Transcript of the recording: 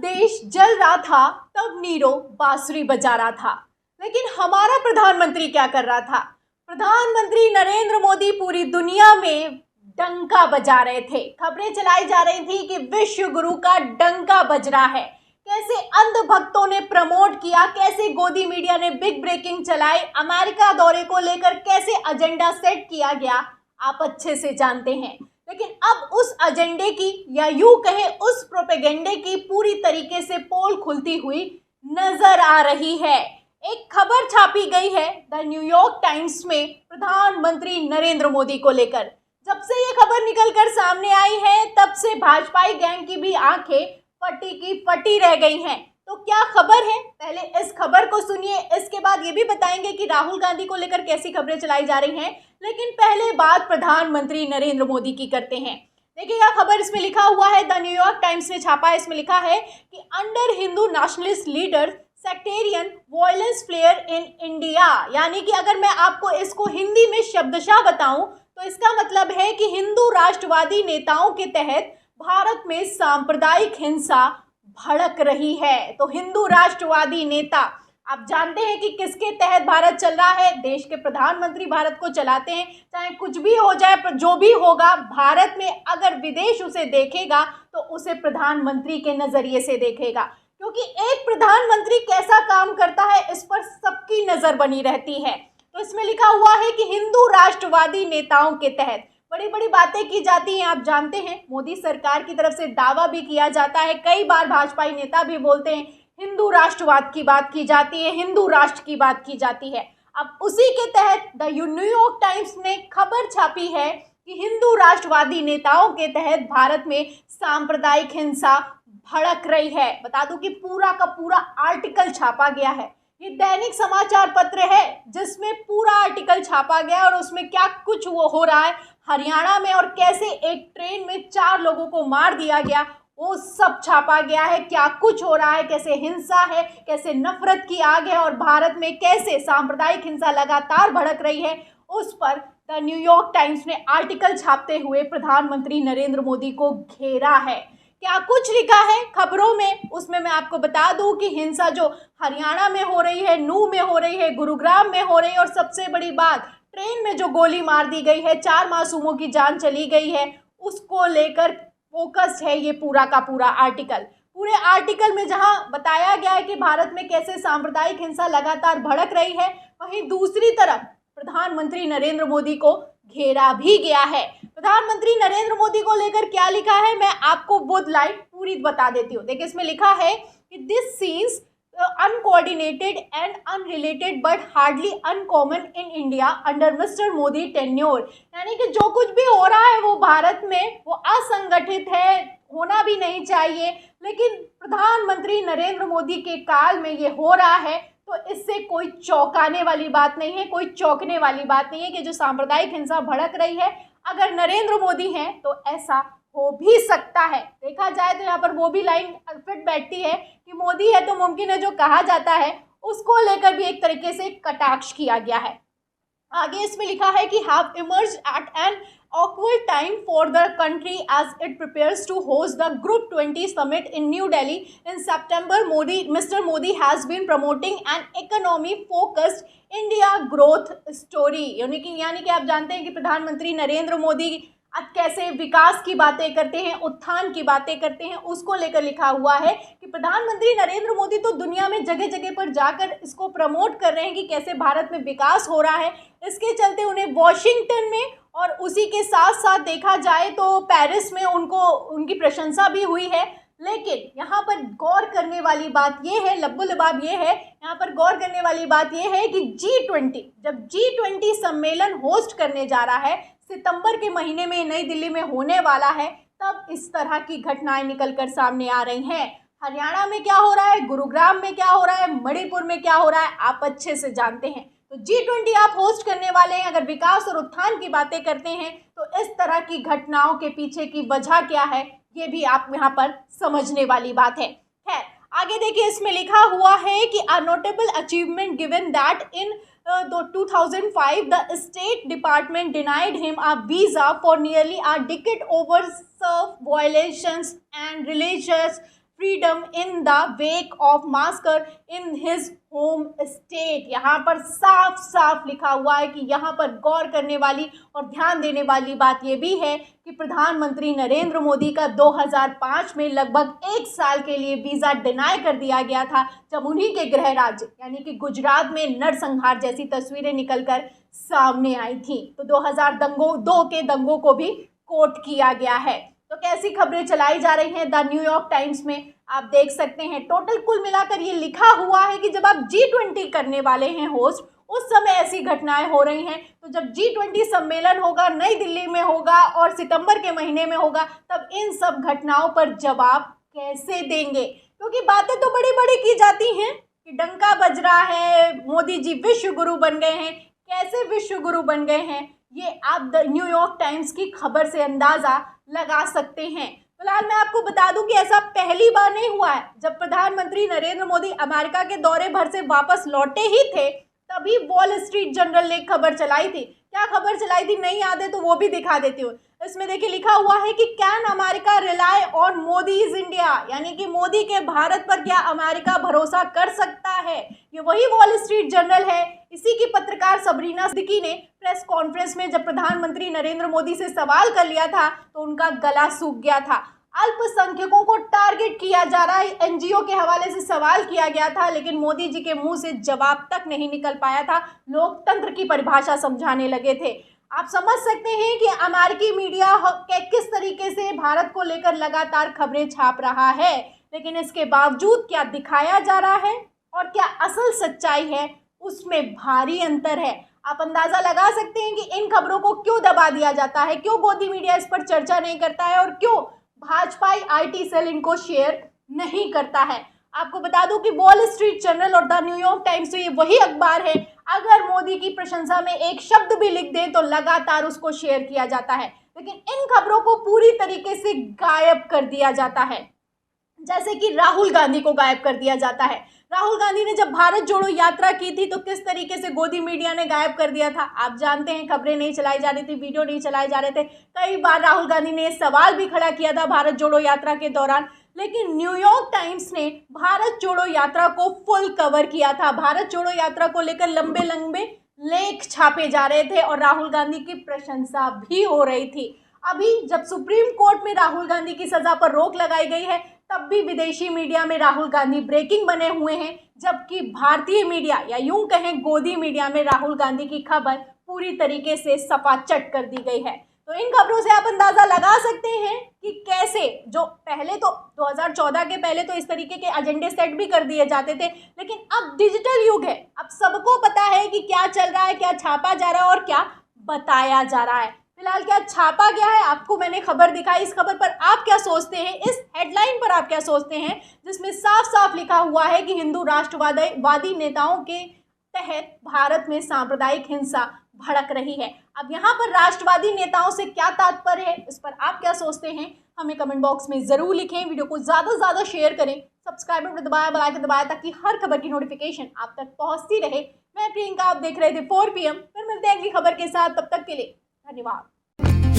देश जल रहा था तब नीरो बांसुरी बजा रहा था। लेकिन हमारा प्रधानमंत्री क्या कर रहा था? प्रधानमंत्री नरेंद्र मोदी पूरी दुनिया में डंका बजा रहे थे। खबरें चलाई जा रही थी कि विश्व गुरु का डंका बज रहा है। कैसे अंध भक्तों ने प्रमोट किया, कैसे गोदी मीडिया ने बिग ब्रेकिंग चलाई, अमेरिका दौरे को लेकर कैसे एजेंडा सेट किया गया, आप अच्छे से जानते हैं। लेकिन अब उस एजेंडे की या यूं कहें उस प्रोपेगेंडे की पूरी तरीके से पोल खुलती हुई नजर आ रही है। एक खबर छापी गई है द न्यूयॉर्क टाइम्स में प्रधानमंत्री नरेंद्र मोदी को लेकर। जब से ये खबर निकलकर सामने आई है तब से भाजपाई गैंग की भी आंखें फटी की फटी रह गई हैं। तो क्या खबर है, पहले इस खबर को सुनिए, इसके बाद ये भी बताएंगे कि राहुल गांधी को लेकर कैसी खबरें चलाई जा रही हैं। लेकिन पहले बात प्रधानमंत्री नरेंद्र मोदी की करते हैं। देखिएगा खबर इसमें लिखा हुआ है, द न्यूयॉर्क टाइम्स ने छापा है। इसमें लिखा है कि under Hindu nationalist leader sectarian violence flare in India. यानी कि अगर मैं आपको इसको हिंदी में शब्दशः बताऊं तो इसका मतलब है कि हिंदू राष्ट्रवादी नेताओं के तहत भारत में सांप्रदायिक हिंसा भड़क रही है। तो हिंदू राष्ट्रवादी नेता, आप जानते हैं कि किसके तहत भारत चल रहा है? देश के प्रधानमंत्री भारत को चलाते हैं। चाहे कुछ भी हो जाए, पर जो भी होगा भारत में, अगर विदेश उसे देखेगा तो उसे प्रधानमंत्री के नजरिए से देखेगा, क्योंकि एक प्रधानमंत्री कैसा काम करता है इस पर सबकी नजर बनी रहती है। तो इसमें लिखा हुआ है कि हिंदू राष्ट्रवादी नेताओं के तहत बड़ी बड़ी बातें की जाती हैं। आप जानते हैं मोदी सरकार की तरफ से दावा भी किया जाता है, कई बार भाजपाई नेता भी बोलते हैं, हिंदू राष्ट्रवाद की बात की जाती है, हिंदू राष्ट्र की बात की जाती है। अब उसी के तहत द न्यूयॉर्क टाइम्स ने खबर छापी है कि हिंदू राष्ट्रवादी नेताओं के तहत भारत में सांप्रदायिक हिंसा भड़क रही है। बता दूं कि पूरा का पूरा आर्टिकल छापा गया है। ये दैनिक समाचार पत्र है जिसमें पूरा आर्टिकल छापा गया और उसमें क्या कुछ वो हो रहा है हरियाणा में, और कैसे एक ट्रेन में 4 लोगों को मार दिया गया, वो सब छापा गया है। क्या कुछ हो रहा है, कैसे हिंसा है, कैसे नफरत की आग है और भारत में कैसे सांप्रदायिक हिंसा लगातार भड़क रही है, उस पर द न्यूयॉर्क टाइम्स ने आर्टिकल छापते हुए प्रधानमंत्री नरेंद्र मोदी को घेरा है। क्या कुछ लिखा है खबरों में, उसमें मैं आपको बता दूं कि हिंसा जो हरियाणा में हो रही है, नूह में हो रही है, गुरुग्राम में हो रही है, और सबसे बड़ी बात ट्रेन में जो गोली मार दी गई है, 4 मासूमों की जान चली गई है, उसको लेकर फोकस है ये पूरा का पूरा आर्टिकल। पूरे आर्टिकल में जहां बताया गया है कि भारत में कैसे सांप्रदायिक हिंसा लगातार भड़क रही है, वहीं दूसरी तरफ प्रधानमंत्री नरेंद्र मोदी को घेरा भी गया है। प्रधानमंत्री नरेंद्र मोदी को लेकर क्या लिखा है, मैं आपको वो लाइन पूरी बता देती हूँ। देखिए इसमें लिखा है कि this scenes uncoordinated and unrelated but hardly uncommon in India under mister Modi tenure. यानी कि जो कुछ भी हो रहा है वो भारत में वो असंगठित है, होना भी नहीं चाहिए, लेकिन प्रधानमंत्री नरेंद्र मोदी के काल में ये हो रहा है, तो इससे कोई चौंकाने वाली बात नहीं है, कोई चौंकने वाली बात नहीं है कि जो सांप्रदायिक हिंसा भड़क रही है, अगर नरेंद्र मोदी हैं तो ऐसा हो भी सकता है। देखा जाए तो यहाँ पर वो भी लाइन फिट बैठती है कि मोदी है तो मुमकिन है, जो कहा जाता है उसको लेकर भी एक तरीके से कटाक्ष किया गया है। आगे इसमें लिखा है कि have emerged at an awkward time for the country as it prepares to host the Group 20 summit in New Delhi in September. Mr. Modi has been promoting an economy-focused India growth story. यानी कि आप जानते हैं कि प्रधानमंत्री नरेंद्र मोदी अब कैसे विकास की बातें करते हैं, उत्थान की बातें करते हैं, उसको लेकर लिखा हुआ है कि प्रधानमंत्री नरेंद्र मोदी तो दुनिया में जगह जगह पर जाकर इसको प्रमोट कर रहे हैं कि कैसे भारत में विकास हो रहा है। इसके चलते उन्हें वॉशिंगटन में और उसी के साथ साथ देखा जाए तो पेरिस में उनकी प्रशंसा भी हुई है। लेकिन यहाँ पर गौर करने वाली बात यह है, लब्बो लबाब ये है, यहाँ पर गौर करने वाली बात यह है कि G20 जब G20 सम्मेलन होस्ट करने जा रहा है, सितंबर के महीने में नई दिल्ली में होने वाला है, तब इस तरह की घटनाएं निकलकर सामने आ रही हैं। हरियाणा में क्या हो रहा है, गुरुग्राम में क्या हो रहा है, मणिपुर में क्या हो रहा है, आप अच्छे से जानते हैं। तो G20 आप होस्ट करने वाले हैं, अगर विकास और उत्थान की बातें करते हैं तो इस तरह की घटनाओं के पीछे की वजह क्या है, ये भी आप यहाँ पर समझने वाली बात है। खैर आगे देखिए, इसमें लिखा हुआ है कि अ notable achievement given that in 2005 the State Department denied him a visa for nearly a decade over serve violations and religious freedom in the wake of Bhaskar in his home state. यहाँ पर साफ साफ लिखा हुआ है कि यहाँ पर गौर करने वाली और ध्यान देने वाली बात ये भी है कि प्रधानमंत्री नरेंद्र मोदी का 2005 में लगभग 1 साल के लिए वीज़ा डिनाई कर दिया गया था, जब उन्हीं के गृह राज्य यानी कि गुजरात में नरसंहार जैसी तस्वीरें निकलकर सामने आई थी। तो 2002 के दंगों को भी कोट किया गया है। तो कैसी खबरें चलाई जा रही हैं द न्यूयॉर्क टाइम्स में, आप देख सकते हैं। टोटल कुल मिलाकर ये लिखा हुआ है कि जब आप G20 करने वाले हैं होस्ट, उस समय ऐसी घटनाएं हो रही हैं। तो जब G20 सम्मेलन होगा, नई दिल्ली में होगा और सितंबर के महीने में होगा, तब इन सब घटनाओं पर जवाब कैसे देंगे? क्योंकि बातें तो बड़ी बड़ी की जाती हैं कि डंका बज रहा है, मोदी जी विश्व गुरु बन गए हैं। कैसे विश्व गुरु बन गए हैं, ये आप द न्यूयॉर्क टाइम्स की खबर से अंदाज़ा लगा सकते हैं। फिलहाल मैं आपको बता दूं कि ऐसा पहली बार नहीं हुआ है। जब प्रधानमंत्री नरेंद्र मोदी अमेरिका के दौरे भर से वापस लौटे ही थे, तभी वॉल स्ट्रीट जर्नल ने एक खबर चलाई थी। क्या खबर चलाई थी नहीं याद है तो वो भी दिखा देती हूँ। इसमें देखिए लिखा हुआ है कि can America rely on Modi is India, यानी कि मोदी के भारत पर क्या अमेरिका भरोसा कर सकता है। ये वही वॉल स्ट्रीट जर्नल है। इसी की पत्रकार सबरीना सिद्दीकी ने प्रेस कॉन्फ्रेंस में जब प्रधानमंत्री नरेंद्र मोदी से सवाल कर लिया था तो उनका गला सूख गया था। अल्पसंख्यकों को टारगेट किया जा रहा है, एनजीओ के हवाले से सवाल किया गया था, लेकिन मोदी जी के मुंह से जवाब तक नहीं निकल पाया था। लोकतंत्र की परिभाषा समझाने लगे थे। आप समझ सकते हैं कि अमेरिकी मीडिया किस तरीके से भारत को लेकर लगातार खबरें छाप रहा है, लेकिन इसके बावजूद क्या दिखाया जा रहा है और क्या असल सच्चाई है, उसमें भारी अंतर है। आप अंदाज़ा लगा सकते हैं कि इन खबरों को क्यों दबा दिया जाता है, क्यों गोदी मीडिया इस पर चर्चा नहीं करता है और क्यों भाजपाई आईटी सेल इनको शेयर नहीं करता है। आपको बता दूं कि वॉल स्ट्रीट जर्नल और द न्यूयॉर्क टाइम्स तो ये वही अखबार है, अगर मोदी की प्रशंसा में एक शब्द भी लिख दें तो लगातार उसको शेयर किया जाता है, लेकिन इन खबरों को पूरी तरीके से गायब कर दिया जाता है। जैसे कि राहुल गांधी को गायब कर दिया जाता है। राहुल गांधी ने जब भारत जोड़ो यात्रा की थी तो किस तरीके से गोदी मीडिया ने गायब कर दिया था, आप जानते हैं। खबरें नहीं चलाई जा रही थी, वीडियो नहीं चलाए जा रहे थे। कई बार राहुल गांधी ने सवाल भी खड़ा किया था भारत जोड़ो यात्रा के दौरान, लेकिन न्यूयॉर्क टाइम्स ने भारत जोड़ो यात्रा को फुल कवर किया था। भारत जोड़ो यात्रा को लेकर लंबे लंबे लेख छापे जा रहे थे और राहुल गांधी की प्रशंसा भी हो रही थी। अभी जब सुप्रीम कोर्ट में राहुल गांधी की सजा पर रोक लगाई गई है, तब भी विदेशी मीडिया में राहुल गांधी ब्रेकिंग बने हुए हैं, जबकि भारतीय मीडिया या यूं कहें गोदी मीडिया में राहुल गांधी की खबर पूरी तरीके से सपाचट कर दी गई है। तो इन खबरों से आप अंदाज़ा लगा सकते हैं कि कैसे जो पहले तो 2014 के पहले तो इस तरीके के एजेंडे सेट भी कर दिए जाते थे, लेकिन अब डिजिटल युग है। अब सबको पता है कि क्या चल रहा है, क्या छापा जा रहा है और क्या बताया जा रहा है। फिलहाल क्या छापा गया है, आपको मैंने खबर दिखाई। इस खबर पर आप क्या सोचते हैं, इस हेडलाइन पर आप क्या सोचते हैं, जिसमें साफ साफ लिखा हुआ है कि हिंदू राष्ट्रवादी नेताओं के तहत भारत में सांप्रदायिक हिंसा भड़क रही है। अब यहाँ पर राष्ट्रवादी नेताओं से क्या तात्पर्य है, इस पर आप क्या सोचते हैं, हमें कमेंट बॉक्स में ज़रूर लिखें। वीडियो को ज़्यादा से ज़्यादा शेयर करें, सब्सक्राइब बटन दबाया, बेल आइकन दबाया, ताकि हर खबर की नोटिफिकेशन आप तक पहुँचती रहे। मैं प्रियंका, आप देख रहे थे 4 PM। फिर मिलते हैं अगली खबर के साथ, तब तक के लिए धन्यवाद।